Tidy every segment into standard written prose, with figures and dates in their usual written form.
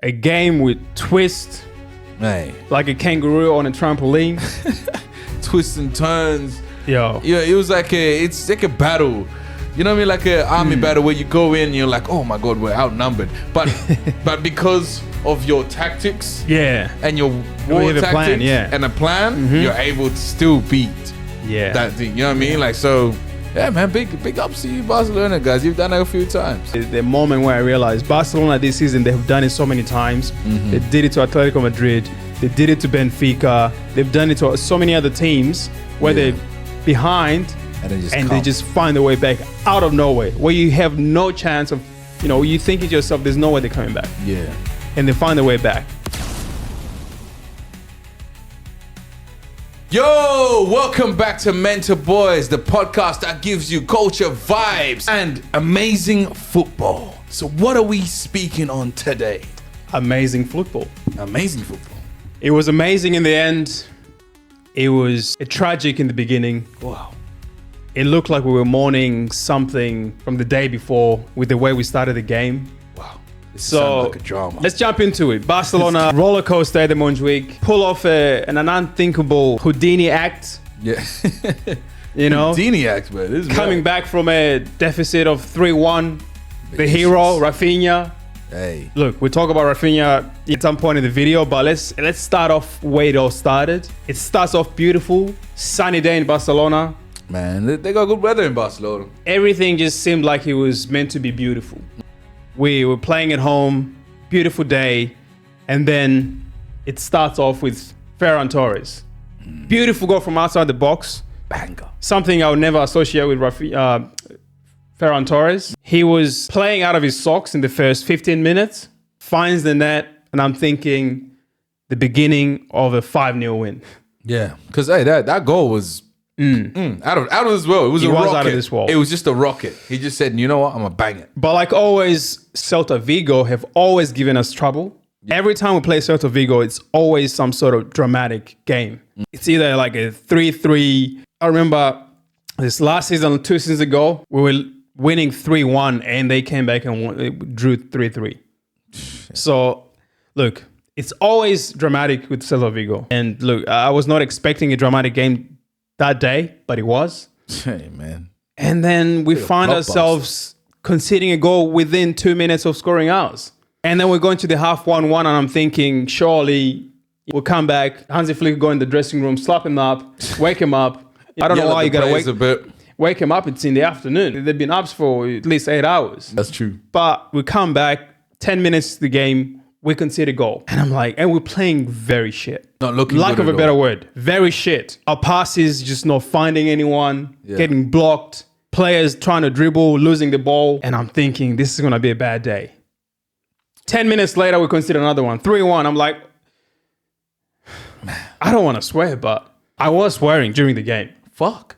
A game with twist, like a kangaroo on a trampoline. Twists and turns. Yo. Yeah, it was like it's like a battle. You know what I mean? Like an army battle where you go in and you're like, oh my God, we're outnumbered. But because of your tactics and your war tactics and a plan, you're able to still beat that thing. You know what I mean? Like, so, yeah, man, big ups to you, Barcelona, guys. You've done it a few times. The moment where I realized Barcelona this season, they've done it so many times. They did it to Atletico Madrid. They did it to Benfica. They've done it to so many other teams where they're behind and they just find a way back out of nowhere, where you have no chance of, you think to yourself, there's no way they're coming back. Yeah. And they find a way back. Yo, welcome back to Mentor Boys, the podcast that gives you culture, vibes, and amazing football. So what are we speaking on today? Amazing football. Amazing football. It was amazing in the end. It was tragic in the beginning. Wow. It looked like we were mourning something from the day before with the way we started the game. Wow. This so sounds like a drama. Let's jump into it. Barcelona roller coaster at the Montjuïc, pull off an unthinkable Houdini act. Yeah. Houdini act, man. This is coming back from a deficit of 3-1. The hero, Raphinha. Hey. Look, we'll talk about Raphinha at some point in the video, but let's start off where it all started. It starts off beautiful, sunny day in Barcelona. Man, they got good weather in Barcelona. Everything just seemed like it was meant to be beautiful. We were playing at home, beautiful day, and then it starts off with Ferran Torres. Beautiful goal from outside the box. Banger. Something I would never associate with Ferran Torres. He was playing out of his socks in the first 15 minutes, finds the net, and I'm thinking the beginning of a 5-0 win. Yeah, because hey, that goal was out of this world. It was a rocket. Out of this world. It was just a rocket. He just said, you know what, I'm gonna bang it. But like always, Celta Vigo have always given us trouble. Every time we play Celta Vigo, it's always some sort of dramatic game. It's either like a 3-3. I remember this last season, 2 seasons ago, we were winning 3-1 and they came back and drew 3-3. So, look, it's always dramatic with Celta Vigo. And look, I was not expecting a dramatic game that day, but it was. Hey, man. And then we find ourselves conceding a goal within 2 minutes of scoring ours. And then we're going to the half 1-1 and I'm thinking, surely we'll come back. Hansi Flick will go in the dressing room, slap him up, wake him up. I don't know why you got to wake him up. It's in the afternoon. They've been up for at least 8 hours. That's true. But we come back, 10 minutes to the game, we concede a goal. And I'm like, and we're playing very shit. Not looking lack good of a better word. Very shit. Our passes just not finding anyone, getting blocked, players trying to dribble, losing the ball. And I'm thinking, this is going to be a bad day. 10 minutes later, we concede another one. 3-1. I'm like, I don't want to swear, but I was swearing during the game. Fuck.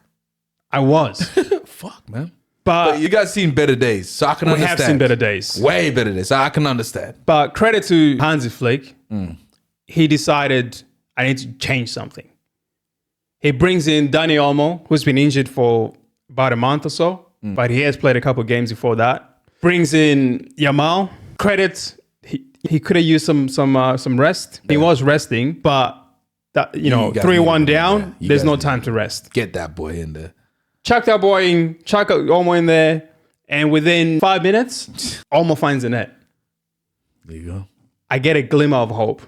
I was. Fuck, man. But you guys seen better days, so I can understand. We have seen better days. Way better days, so I can understand. But credit to Hansi Flick. He decided, I need to change something. He brings in Dani Olmo, who's been injured for about a month or so, but he has played a couple of games before that. Brings in Yamal. Credit, he could have used some rest. He was resting, but that 3-1 down, there's no time to rest. Get that boy in there. Chuck that boy in, chuck Olmo in there, and within 5 minutes, Olmo finds the net. There you go. I get a glimmer of hope.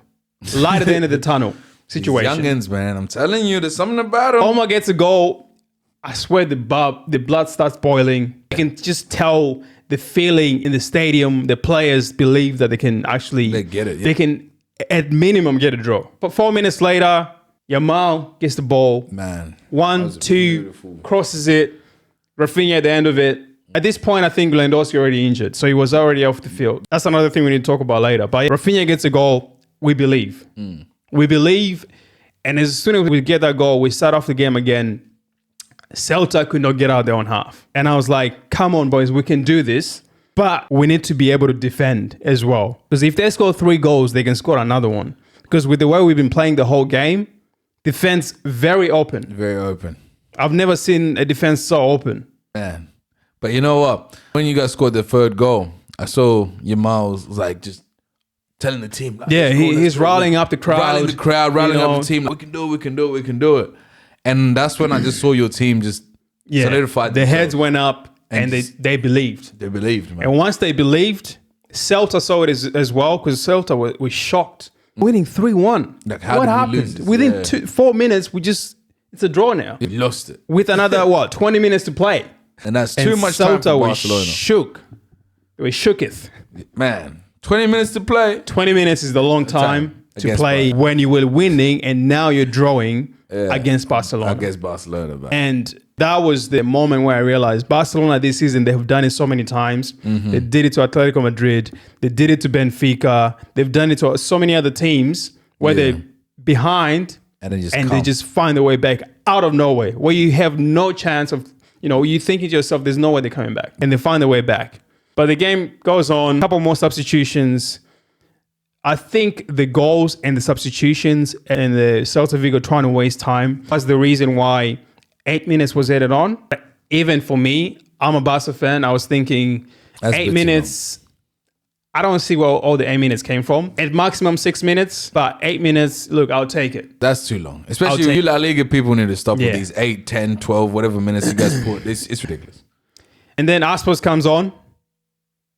Light at the end of the tunnel situation. These youngins, man, I'm telling you, there's something about them. Olmo gets a goal. I swear the blood starts boiling. You can just tell the feeling in the stadium. The players believe that they can actually... They get it. Yeah. They can, at minimum, get a draw. But 4 minutes later, Yamal gets the ball. Man. 1, 2, crosses it. Raphinha at the end of it. At this point, I think Lewandowski already injured, so he was already off the field. That's another thing we need to talk about later. But Raphinha gets a goal. We believe. We believe. And as soon as we get that goal, we start off the game again. Celta could not get out their own half. And I was like, come on, boys, we can do this. But we need to be able to defend as well. Because if they score 3 goals, they can score another one. Because with the way we've been playing the whole game, defense very open. Very open. I've never seen a defense so open. Man. But you know what? When you guys scored the 3rd goal, I saw Yamal was like just telling the team. Like, he's rallying up the crowd. Rallying up the team. Like, we can do it. And that's when I just saw your team just solidified. Their heads went up and they believed. They believed, man. And once they believed, Celta saw it as well, because Celta was shocked. Winning 3-1. Like, how what did we happened? lose this? Within 4 minutes, it's a draw now. We lost it. With another, 20 minutes to play. And that's too much time for Barcelona. Shook. We shooketh. Man, 20 minutes to play. 20 minutes is the long time to play when you were winning, and now you're drawing against Barcelona. Against Barcelona, man. And that was the moment where I realized Barcelona this season, they have done it so many times. They did it to Atletico Madrid. They did it to Benfica. They've done it to so many other teams where they're behind and they just find their way back out of nowhere, where you have no chance of, you thinking to yourself, there's no way they're coming back. And they find their way back. But the game goes on, a couple more substitutions. I think the goals and the substitutions and the Celta Vigo trying to waste time was the reason why 8 minutes was added on. Even for me, I'm a Barca fan. I was thinking 8 minutes. I don't see where all the 8 minutes came from. At maximum 6 minutes, but 8 minutes, look, I'll take it. That's too long. Especially you La Liga people need to stop with these 8, 10, 12, whatever minutes you guys put. It's ridiculous. And then Aspas comes on.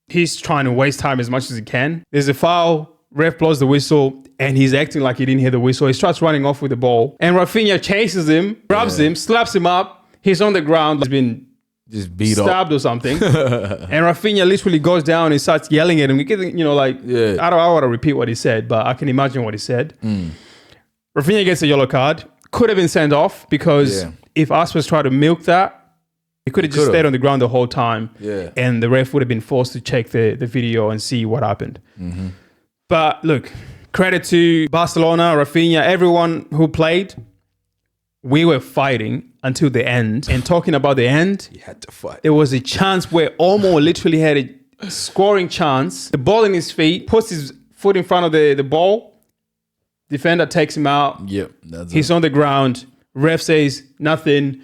He's trying to waste time as much as he can. There's a foul. Ref blows the whistle, and he's acting like he didn't hear the whistle. He starts running off with the ball. And Raphinha chases him, grabs him, slaps him up. He's on the ground. He's been just beat stabbed or something. And Raphinha literally goes down and starts yelling at him. I don't want to repeat what he said, but I can imagine what he said. Raphinha gets a yellow card. Could have been sent off, because if Aspas tried to milk that, he could have just stayed on the ground the whole time. And the ref would have been forced to check the video and see what happened. But look, credit to Barcelona, Raphinha, everyone who played. We were fighting until the end. And talking about the end, you had to fight. There was a chance where Olmo literally had a scoring chance. The ball in his feet, puts his foot in front of the ball. Defender takes him out. He's on the ground. Ref says nothing.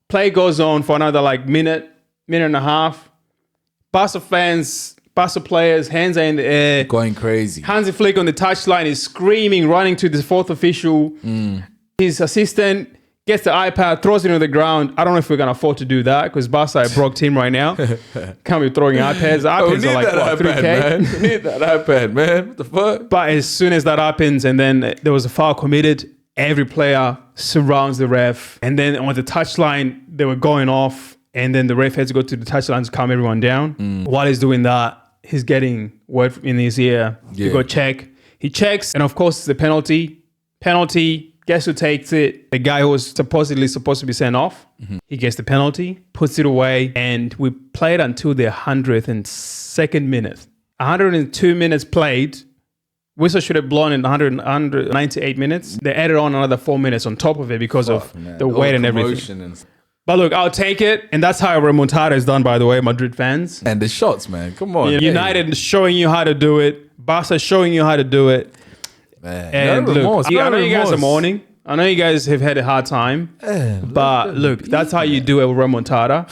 Play goes on for another minute and a half. Barca players, hands are in the air. Going crazy. Hansi Flick on the touchline is screaming, running to the fourth official. His assistant gets the iPad, throws it on the ground. I don't know if we're going to afford to do that, because Barca are a broke team right now. Can't be throwing iPads. iPads are like, what, iPad, 3K? Man. We need that iPad, man. What the fuck? But as soon as that happens, and then there was a foul committed, every player surrounds the ref. And then on the touchline, they were going off. And then the ref had to go to the touchline to calm everyone down. While he's doing that, he's getting word in his ear to go check. He checks, and of course, it's the penalty. Guess who takes it? The guy who was supposedly supposed to be sent off. He gets the penalty, puts it away, and we played until the 102nd minute. 102 minutes played. Whistle should have blown in 198 minutes. They added on another 4 minutes on top of it because of the weight and everything. But look, I'll take it. And that's how a remontada is done, by the way, Madrid fans. And the shots, man. Come on. United showing you how to do it. Barca showing you how to do it. Man, and look, I know you guys are mourning. I know you guys have had a hard time. But look, that's how you do a remontada.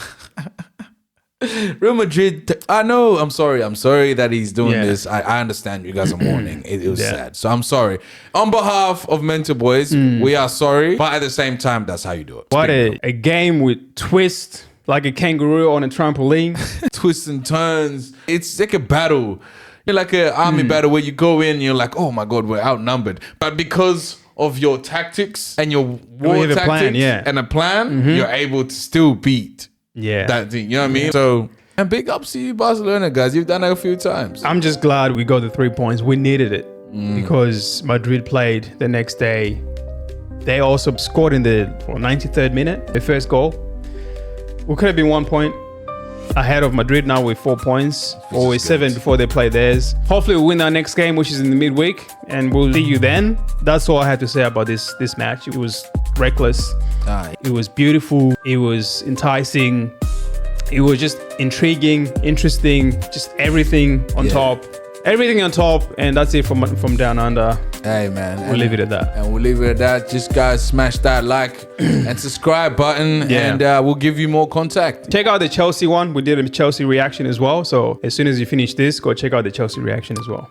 Real Madrid, I know, I'm sorry that he's doing this. I understand you guys are mourning. It was sad. So I'm sorry. On behalf of Mentor Boys, we are sorry. But at the same time, that's how you do it. What a game with twists, like a kangaroo on a trampoline. Twists and turns. It's like a battle. You're like an army battle where you go in and you're like, oh my God, we're outnumbered. But because of your tactics and your war tactics and a plan, you're able to still beat that thing. You know what I mean? So, and big ups to you, Barcelona, guys. You've done it a few times. I'm just glad we got the 3 points. We needed it because Madrid played the next day. They also scored in the 93rd minute, the first goal. We could have been 1 point ahead of Madrid now with 4 points, or with 7 before they play theirs. Hopefully we'll win our next game, which is in the midweek, and we'll see you then. That's all I have to say about this match. It was reckless. It was beautiful. It was enticing. It was just intriguing, interesting, just everything on top. Everything on top, and that's it from down under. Hey, man. We'll leave it at that. And we'll leave it at that. Just guys, smash that like and subscribe button, and we'll give you more contact. Check out the Chelsea one. We did a Chelsea reaction as well. So as soon as you finish this, go check out the Chelsea reaction as well.